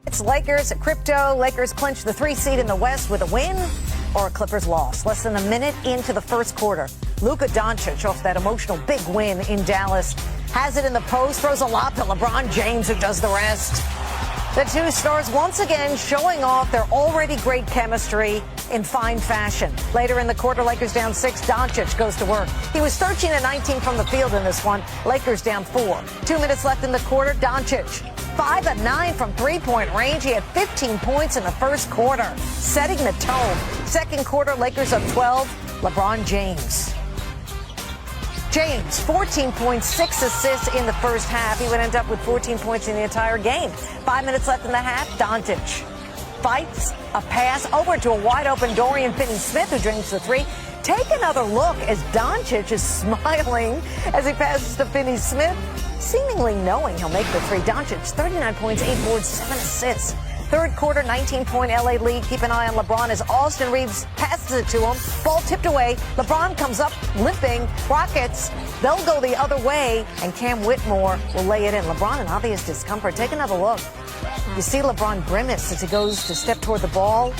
It's Lakers crypto. Lakers clinch the 3 seed in the West with a win or a Clippers loss. Less than a minute into the first quarter. Luka Doncic, off that emotional big win in Dallas, has it in the post, throws a lob to LeBron James, who does the rest. The two stars once again showing off their already great chemistry in fine fashion. Later in the quarter, Lakers down 6. Doncic goes to work. He was 13 of 19 from the field in this one. Lakers down 4. 2 minutes left in the quarter. Doncic 5 of 9 from three-point range. He had 15 points in the first quarter, setting the tone. Second quarter, Lakers up 12. LeBron James. 14.6 assists in the first half. He would end up with 14 points in the entire game. 5 minutes left in the half. Doncic fights a pass over to a wide-open Dorian Finney-Smith, who drinks the 3. Take another look as Doncic is smiling as he passes to Finney-Smith, seemingly knowing he'll make the 3. Doncic, 39 points, 8 boards, 7 assists. Third quarter, 19-point LA lead. Keep an eye on LeBron as Austin Reeves passes it to him. Ball tipped away. LeBron comes up limping. Rockets, they'll go the other way, and Cam Whitmore will lay it in. LeBron in obvious discomfort. Take another look. You see LeBron grimace as he goes to step toward the ball.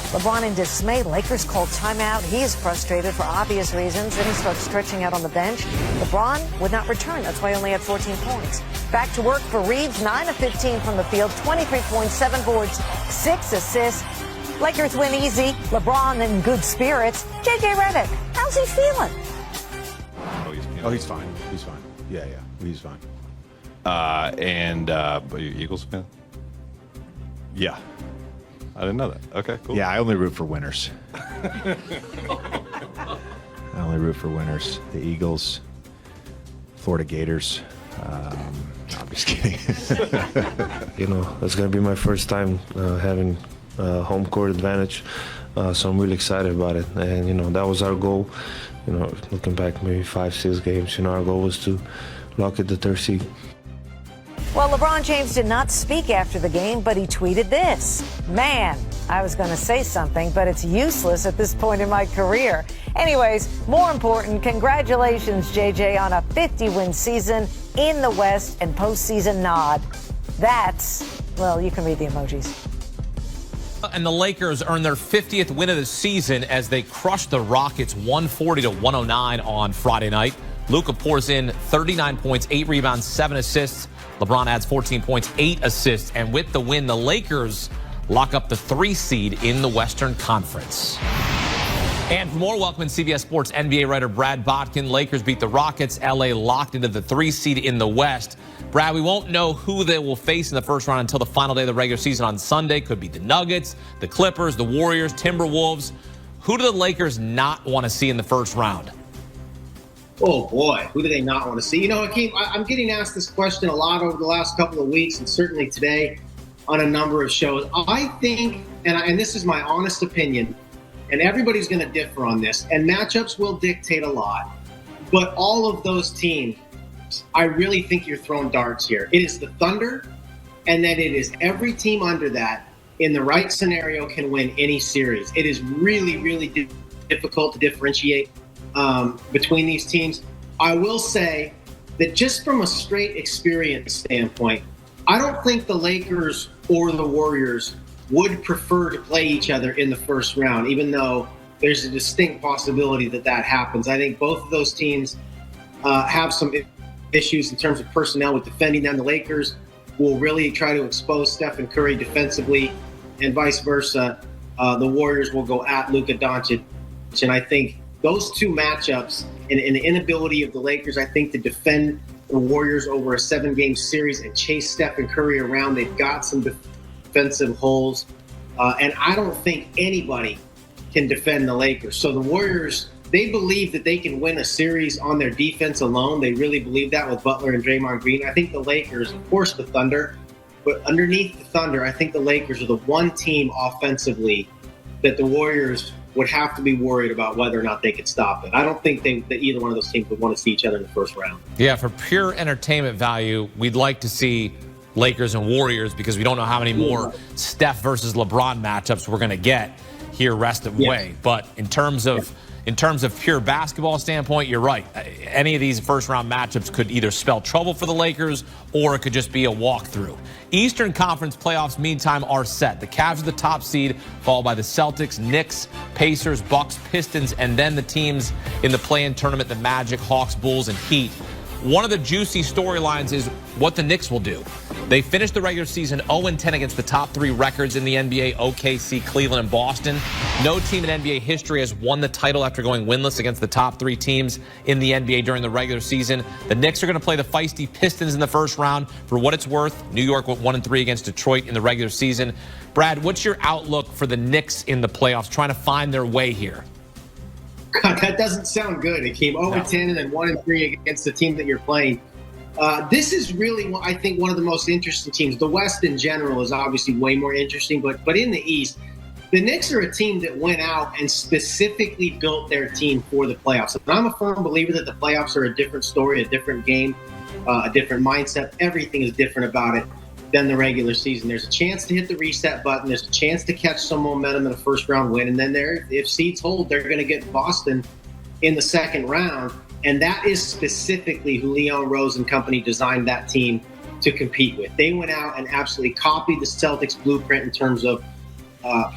LeBron in dismay. Lakers call timeout. He is frustrated for obvious reasons. Then he starts stretching out on the bench. LeBron would not return. That's why he only had 14 points. Back to work for Reeves. 9 of 15 from the field. 23 points, 7 boards, 6 assists. Lakers win easy. LeBron in good spirits. JJ Redick, how's he feeling? He's fine. He's fine. Yeah, he's fine. Are you Eagles fan? Yeah. I didn't know that. Okay, cool. Yeah, I only root for winners. I only root for winners. The Eagles, Florida Gators. No, I'm just kidding. It's going to be my first time having home court advantage, so I'm really excited about it. And, that was our goal. Looking back maybe 5-6 games, our goal was to lock it the 3rd seed. Well, LeBron James did not speak after the game, but he tweeted this. Man, I was going to say something, but it's useless at this point in my career. Anyways, more important, congratulations, JJ, on a 50-win season in the West and postseason nod. That's, well, you can read the emojis. And the Lakers earned their 50th win of the season as they crushed the Rockets 140-109 on Friday night. Luka pours in 39 points, 8 rebounds, 7 assists. LeBron adds 14 points, 8 assists. And with the win, the Lakers lock up the 3 seed in the Western Conference. And for more, welcome in CBS Sports NBA writer Brad Botkin. Lakers beat the Rockets. LA locked into the 3 seed in the West. Brad, we won't know who they will face in the first round until the final day of the regular season on Sunday. Could be the Nuggets, the Clippers, the Warriors, Timberwolves. Who do the Lakers not want to see in the first round? Oh, boy, who do they not want to see? Hakeem, I'm getting asked this question a lot over the last couple of weeks and certainly today on a number of shows. I think, and this is my honest opinion, and everybody's going to differ on this, and matchups will dictate a lot, but all of those teams, I really think you're throwing darts here. It is the Thunder, and then it is every team under that in the right scenario can win any series. It is really, really difficult to differentiate between these teams. I will say that just from a straight experience standpoint, I don't think the Lakers or the Warriors would prefer to play each other in the first round, even though there's a distinct possibility that happens. I think both of those teams have some issues in terms of personnel with defending them. The Lakers will really try to expose Stephen Curry defensively, and vice versa. The Warriors will go at Luka Doncic, and I think those two matchups and the inability of the Lakers, I think, to defend the Warriors over a 7-game series and chase Stephen Curry around, they've got some defensive holes. And I don't think anybody can defend the Lakers. So the Warriors, they believe that they can win a series on their defense alone. They really believe that with Butler and Draymond Green. I think the Lakers, of course the Thunder, but underneath the Thunder, I think the Lakers are the one team offensively that the Warriors would have to be worried about whether or not they could stop it. I don't think that either one of those teams would want to see each other in the first round. Yeah, for pure entertainment value, we'd like to see Lakers and Warriors because we don't know how many more Steph versus LeBron matchups we're going to get here rest of the way. But in terms of in terms of pure basketball standpoint, you're right. Any of these first-round matchups could either spell trouble for the Lakers or it could just be a walkthrough. Eastern Conference playoffs, meantime, are set. The Cavs are the top seed, followed by the Celtics, Knicks, Pacers, Bucks, Pistons, and then the teams in the play-in tournament, the Magic, Hawks, Bulls, and Heat. One of the juicy storylines is what the Knicks will do. They finished the regular season 0-10 against the top 3 records in the NBA, OKC, Cleveland, and Boston. No team in NBA history has won the title after going winless against the top 3 teams in the NBA during the regular season. The Knicks are going to play the feisty Pistons in the first round. For what it's worth, New York went 1-3 against Detroit in the regular season. Brad, what's your outlook for the Knicks in the playoffs, trying to find their way here? God, that doesn't sound good. It came 0-10 and then 1-3 against the team that you're playing. This is really, I think, one of the most interesting teams. The West in general is obviously way more interesting, but in the East, the Knicks are a team that went out and specifically built their team for the playoffs. And I'm a firm believer that the playoffs are a different story, a different game, a different mindset. Everything is different about it than the regular season. There's a chance to hit the reset button. There's a chance to catch some momentum in a first-round win. And then if seeds hold, they're going to get Boston in the second round. And that is specifically who Leon Rose and company designed that team to compete with. They went out and absolutely copied the Celtics blueprint in terms of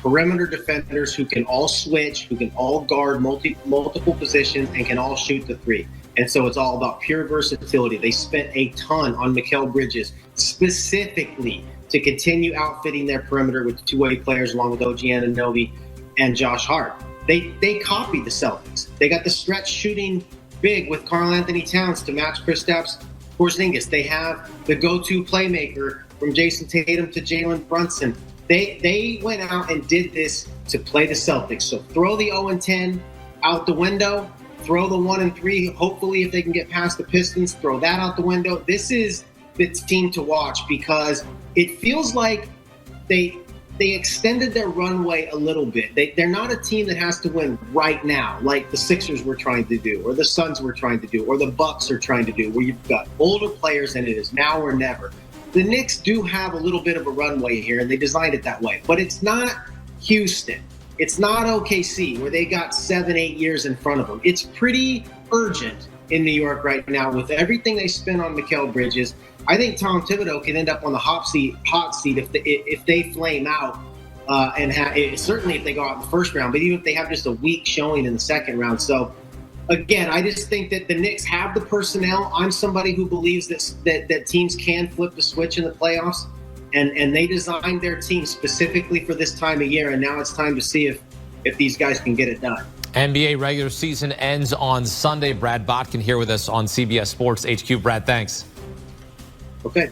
perimeter defenders who can all switch, who can all guard multiple positions, and can all shoot the three. And so it's all about pure versatility. They spent a ton on Mikal Bridges specifically to continue outfitting their perimeter with two-way players along with OG Anunoby and Josh Hart. They copied the Celtics. They got the stretch shooting big with Karl Anthony Towns to match Kristaps Porzingis. They have the go-to playmaker from Jason Tatum to Jalen Brunson. They went out and did this to play the Celtics. So throw the 0-10 out the window. Throw the 1-3. Hopefully, if they can get past the Pistons, throw that out the window. This is the team to watch because it feels like they extended their runway a little bit. They're not a team that has to win right now, like the Sixers were trying to do, or the Suns were trying to do, or the Bucks are trying to do, where you've got older players and it is now or never. The Knicks do have a little bit of a runway here, and they designed it that way. But it's not Houston. It's not OKC, where they got 7-8 years in front of them. It's pretty urgent in New York right now with everything they spent on Mikal Bridges. I think Tom Thibodeau can end up on the hot seat if they flame out, certainly if they go out in the first round, but even if they have just a weak showing in the second round. So, again, I just think that the Knicks have the personnel. I'm somebody who believes that teams can flip the switch in the playoffs. And they designed their team specifically for this time of year, and now it's time to see if these guys can get it done. NBA regular season ends on Sunday. Brad Botkin here with us on CBS Sports HQ. Brad, thanks. Okay.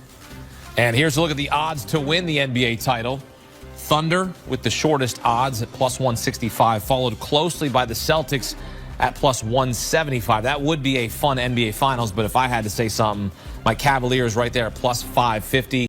And here's a look at the odds to win the NBA title. Thunder with the shortest odds at plus 165, followed closely by the Celtics at plus 175. That would be a fun NBA Finals, but if I had to say something, my Cavaliers right there at plus 550.